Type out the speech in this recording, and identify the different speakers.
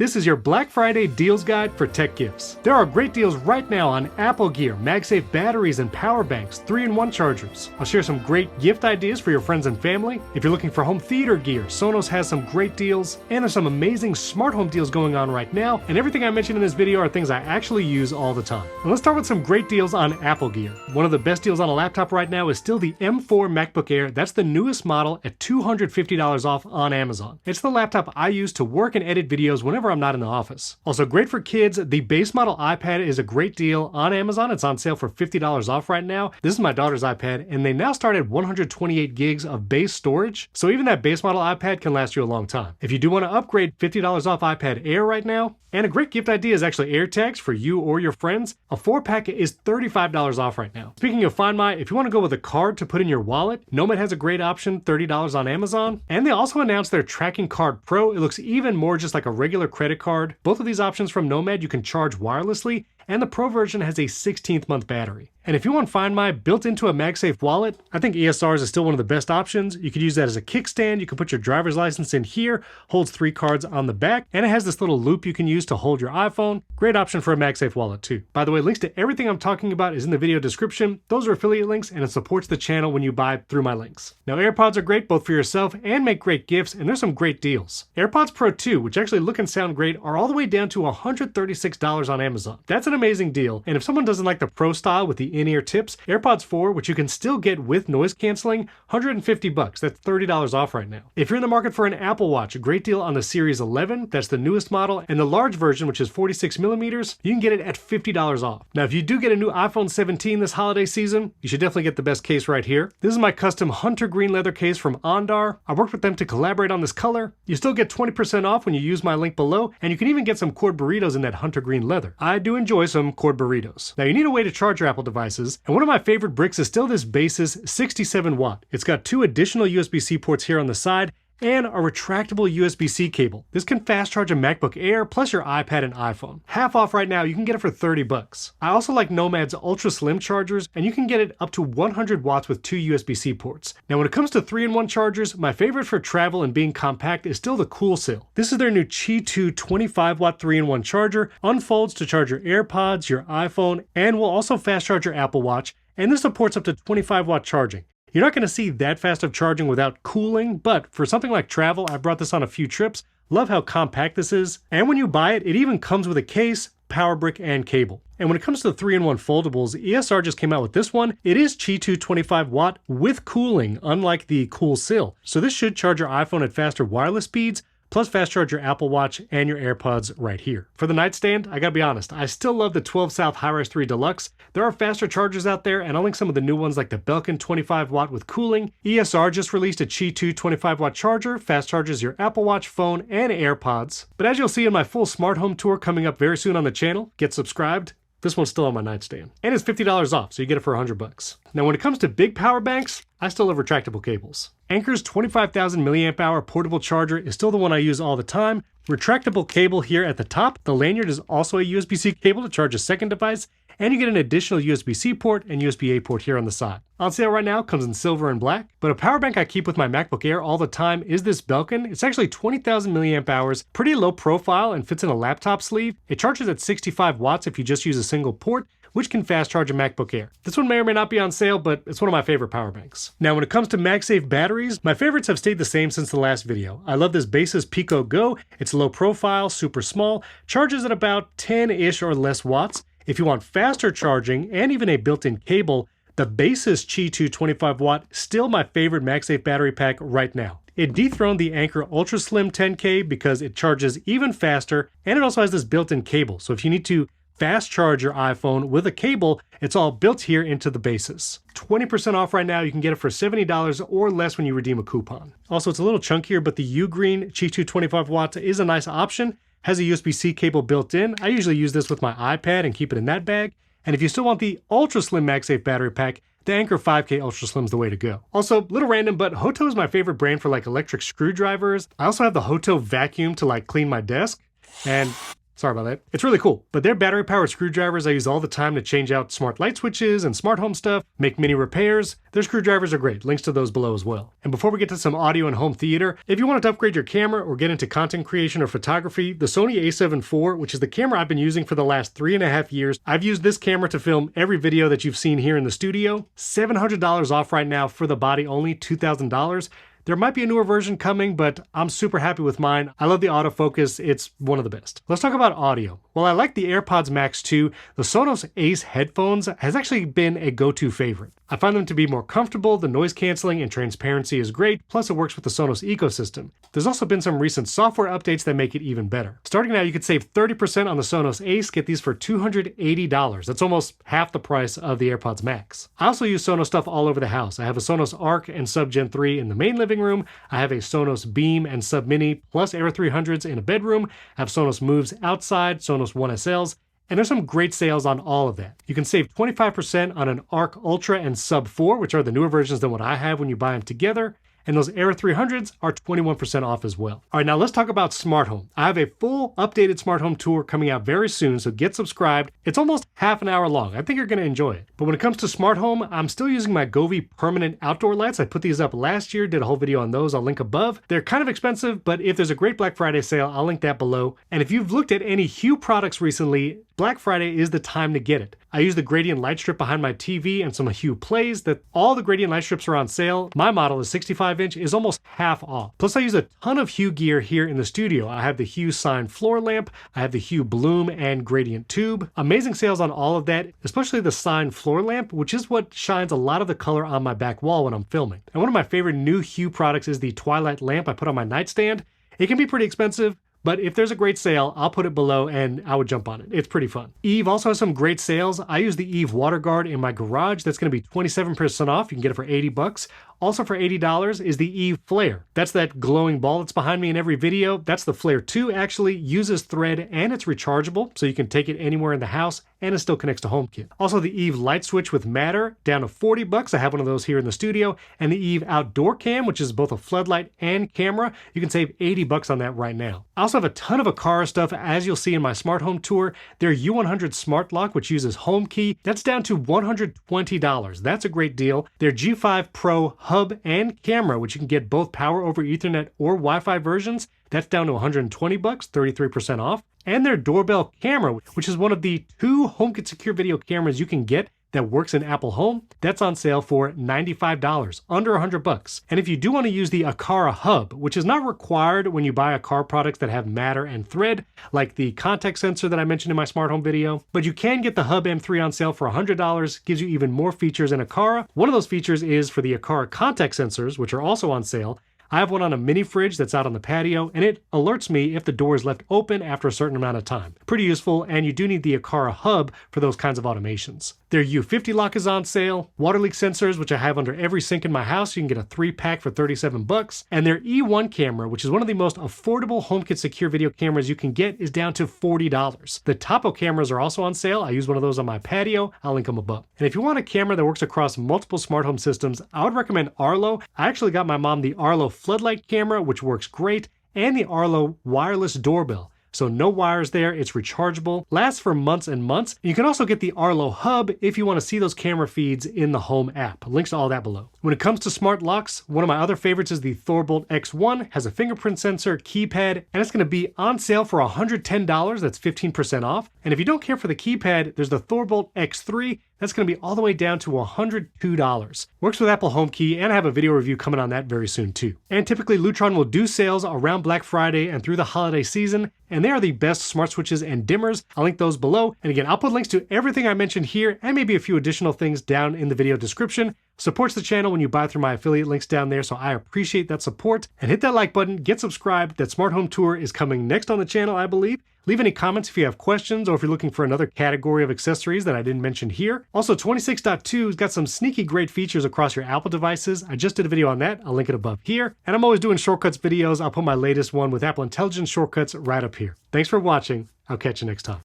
Speaker 1: This is your Black Friday deals guide for tech gifts. There are great deals right now on Apple gear, MagSafe batteries and power banks, 3-in-1 chargers. I'll share some great gift ideas for your friends and family. If you're looking for home theater gear, Sonos has some great deals, and there's some amazing smart home deals going on right now, and everything I mentioned in this video are things I actually use all the time. And let's start with some great deals on Apple gear. One of the best deals on a laptop right now is still the M4 MacBook Air. That's the newest model at $250 off on Amazon. It's the laptop I use to work and edit videos whenever I'm not in the office. Also great for kids, the base model iPad is a great deal on Amazon. It's on sale for $50 off right now. This is my daughter's iPad, and they now start at 128 gigs of base storage, so even that base model iPad can last you a long time. If you do want to upgrade, $50 off iPad Air right now. And a great gift idea is actually AirTags for you or your friends. A 4-pack is $35 off right now. Speaking of Find My, if you want to go with a card to put in your wallet, Nomad has a great option, $30 on Amazon. And they also announced their Tracking Card Pro. It looks even more just like a regular credit card. Both of these options from Nomad you can charge wirelessly, and the Pro version has a 16th-month battery. And if you want Find My built into a MagSafe wallet, I think ESRs is still one of the best options. You could use that as a kickstand, you can put your driver's license in here, holds 3 cards on the back, and it has this little loop you can use to hold your iPhone. Great option for a MagSafe wallet too. By the way, links to everything I'm talking about is in the video description. Those are affiliate links, and it supports the channel when you buy through my links. Now AirPods are great both for yourself and make great gifts, and there's some great deals. AirPods Pro 2, which actually look and sound great, are all the way down to $136 on Amazon. That's an amazing deal, and if someone doesn't like the Pro style with the in-ear tips, AirPods 4, which you can still get with noise canceling, $150. That's $30 off right now. If you're in the market for an Apple Watch, a great deal on the Series 11, that's the newest model, and the large version, which is 46mm, you can get it at $50 off. Now, if you do get a new iPhone 17 this holiday season, you should definitely get the best case right here. This is my custom hunter green leather case from Andar. I worked with them to collaborate on this color. You still get 20% off when you use my link below, and you can even get some cord burritos in that hunter green leather. I do enjoy some cord burritos. Now, you need a way to charge your Apple devices, and one of my favorite bricks is still this Baseus 67 watt. It's got 2 additional USB-C ports here on the side and a retractable USB-C cable. This can fast charge a MacBook Air plus your iPad and iPhone. Half off right now, you can get it for $30. I also like Nomad's ultra slim chargers, and you can get it up to 100 watts with 2 USB-C ports. Now when it comes to 3-in-1 chargers, my favorite for travel and being compact is still the CoolSill. This is their new Qi2 25 watt 3-in-1 charger, unfolds to charge your AirPods, your iPhone, and will also fast charge your Apple Watch, and this supports up to 25 watt charging. You're not going to see that fast of charging without cooling, but for something like travel, I brought this on a few trips. Love how compact this is. And when you buy it, it even comes with a case, power brick, and cable. And when it comes to the 3-in-1 foldables, ESR just came out with this one. It is Qi2 25 watt with cooling, unlike the CoolSill. So this should charge your iPhone at faster wireless speeds, plus fast charge your Apple Watch and your AirPods right here. For the nightstand, I gotta be honest, I still love the 12 South HiRise 3 Deluxe. There are faster chargers out there, and I'll link some of the new ones like the Belkin 25 watt with cooling. ESR just released a Qi2 25 watt charger, fast charges your Apple Watch, phone, and AirPods. But as you'll see in my full smart home tour coming up very soon on the channel, get subscribed. This one's still on my nightstand. And it's $50 off, so you get it for $100. Now when it comes to big power banks, I still love retractable cables. Anker's 25,000 milliamp hour portable charger is still the one I use all the time. Retractable cable here at the top. The lanyard is also a USB-C cable to charge a second device, and you get an additional USB-C port and USB-A port here on the side. On sale right now, comes in silver and black, but a power bank I keep with my MacBook Air all the time is this Belkin. It's actually 20,000 milliamp hours, pretty low profile, and fits in a laptop sleeve. It charges at 65 watts if you just use a single port, which can fast charge a MacBook Air. This one may or may not be on sale, but it's one of my favorite power banks. Now when it comes to MagSafe batteries, my favorites have stayed the same since the last video. I love this Baseus PicoGo. It's low profile, super small, charges at about 10-ish or less watts. If you want faster charging and even a built-in cable, the Baseus Qi2 25 watt still my favorite MagSafe battery pack right now. It dethroned the Anker Ultra Slim 10K because it charges even faster, and it also has this built-in cable. So if you need to fast charge your iPhone with a cable, it's all built here into the Baseus. 20% off right now. You can get it for $70 or less when you redeem a coupon. Also, it's a little chunkier, but the UGREEN Qi2 25 watts is a nice option. Has a USB-C cable built in. I usually use this with my iPad and keep it in that bag. And if you still want the ultra slim MagSafe battery pack, the Anker 5K Ultra Slim is the way to go. Also, little random, but HOTO is my favorite brand for like electric screwdrivers. I also have the HOTO vacuum to like clean my desk. And Sorry about that. It's really cool, but they're battery-powered screwdrivers I use all the time to change out smart light switches and smart home stuff, make mini repairs. Their screwdrivers are great. Links to those below as well. And before we get to some audio and home theater, if you wanted to upgrade your camera or get into content creation or photography, the Sony A7 IV, which is the camera I've been using for the last 3.5 years, I've used this camera to film every video that you've seen here in the studio. $700 off right now for the body only, $2,000. There might be a newer version coming, but I'm super happy with mine. I love the autofocus. It's one of the best. Let's talk about audio. While I like the AirPods Max 2, the Sonos Ace Headphones has actually been a go-to favorite. I find them to be more comfortable, the noise canceling and transparency is great, plus it works with the Sonos ecosystem. There's also been some recent software updates that make it even better. Starting now, you could save 30% on the Sonos Ace, get these for $280. That's almost half the price of the AirPods Max. I also use Sonos stuff all over the house. I have a Sonos Arc and Sub Gen 3 in the main living room. I have a Sonos Beam and Sub Mini plus Air 300s in a bedroom. I have Sonos Moves outside, Sonos One SLs, and there's some great sales on all of that. You can save 25% on an Arc Ultra and Sub 4, which are the newer versions than what I have when you buy them together. And those Air 300s are 21% off as well. All right, now let's talk about smart home. I have a full updated smart home tour coming out very soon, so get subscribed. It's almost half an hour long. I think you're gonna enjoy it. But when it comes to smart home, I'm still using my Govee permanent outdoor lights. I put these up last year, did a whole video on those. I'll link above. They're kind of expensive, but if there's a great Black Friday sale, I'll link that below. And if you've looked at any Xiu products recently, Black Friday is the time to get it. I use the gradient light strip behind my TV and some Xiu plays that all the gradient light strips are on sale. My model is 65-inch, is almost half off. Plus I use a ton of Xiu gear here in the studio. I have the Xiu Sign floor lamp, I have the Xiu Bloom and gradient tube. Amazing sales on all of that, especially the Sign floor lamp, which is what shines a lot of the color on my back wall when I'm filming. And one of my favorite new Xiu products is the Twilight lamp I put on my nightstand. It can be pretty expensive, but if there's a great sale, I'll put it below and I would jump on it. It's pretty fun. Eve also has some great sales. I use the Eve water guard in my garage. That's going to be 27% off. You can get it for $80. Also for $80 is the Eve Flare. That's that glowing ball that's behind me in every video. That's the Flare 2 actually, uses thread and it's rechargeable, so you can take it anywhere in the house and it still connects to HomeKit. Also the Eve light switch with Matter, down to $40. I have one of those here in the studio. And the Eve outdoor cam, which is both a floodlight and camera. You can save $80 on that right now. I also have a ton of Aqara stuff, as you'll see in my smart home tour. Their U100 smart lock, which uses HomeKey, that's down to $120. That's a great deal. Their G5 Pro hub and camera, which you can get both power over Ethernet or Wi-Fi versions, that's down to $120, 33% off. And their doorbell camera, which is one of the 2 HomeKit secure video cameras you can get that works in Apple Home, that's on sale for $95, under $100. And if you do want to use the Aqara hub, which is not required when you buy Aqara products that have Matter and thread, like the contact sensor that I mentioned in my smart home video, but you can get the Hub M3 on sale for $100, gives you even more features in Aqara. One of those features is for the Aqara contact sensors, which are also on sale. I have one on a mini fridge that's out on the patio, and it alerts me if the door is left open after a certain amount of time. Pretty useful, and you do need the Aqara hub for those kinds of automations. Their U50 lock is on sale. Water leak sensors, which I have under every sink in my house, you can get a 3-pack for $37. And their E1 camera, which is one of the most affordable HomeKit secure video cameras you can get, is down to $40. The Topo cameras are also on sale. I use one of those on my patio. I'll link them above. And if you want a camera that works across multiple smart home systems, I would recommend Arlo. I actually got my mom the Arlo floodlight camera, which works great, and the Arlo wireless doorbell. So no wires there, it's rechargeable, lasts for months and months. You can also get the Arlo hub if you want to see those camera feeds in the Home app. Links to all that below. When it comes to smart locks, one of my other favorites is the Thorbolt X1, has a fingerprint sensor, keypad, and it's going to be on sale for $110, that's 15% off. And if you don't care for the keypad, there's the Thorbolt X3, that's going to be all the way down to $102. Works with Apple HomeKey, and I have a video review coming on that very soon too. And typically Lutron will do sales around Black Friday and through the holiday season, and they are the best smart switches and dimmers. I'll link those below. And again, I'll put links to everything I mentioned here and maybe a few additional things down in the video description. Supports the channel when you buy through my affiliate links down there, so I appreciate that support. And hit that like button, get subscribed. That smart home tour is coming next on the channel, I believe. Leave any comments if you have questions or if you're looking for another category of accessories that I didn't mention here. Also, 26.2 has got some sneaky great features across your Apple devices. I just did a video on that. I'll link it above here. And I'm always doing shortcuts videos. I'll put my latest one with Apple Intelligence shortcuts right up here. Thanks for watching. I'll catch you next time.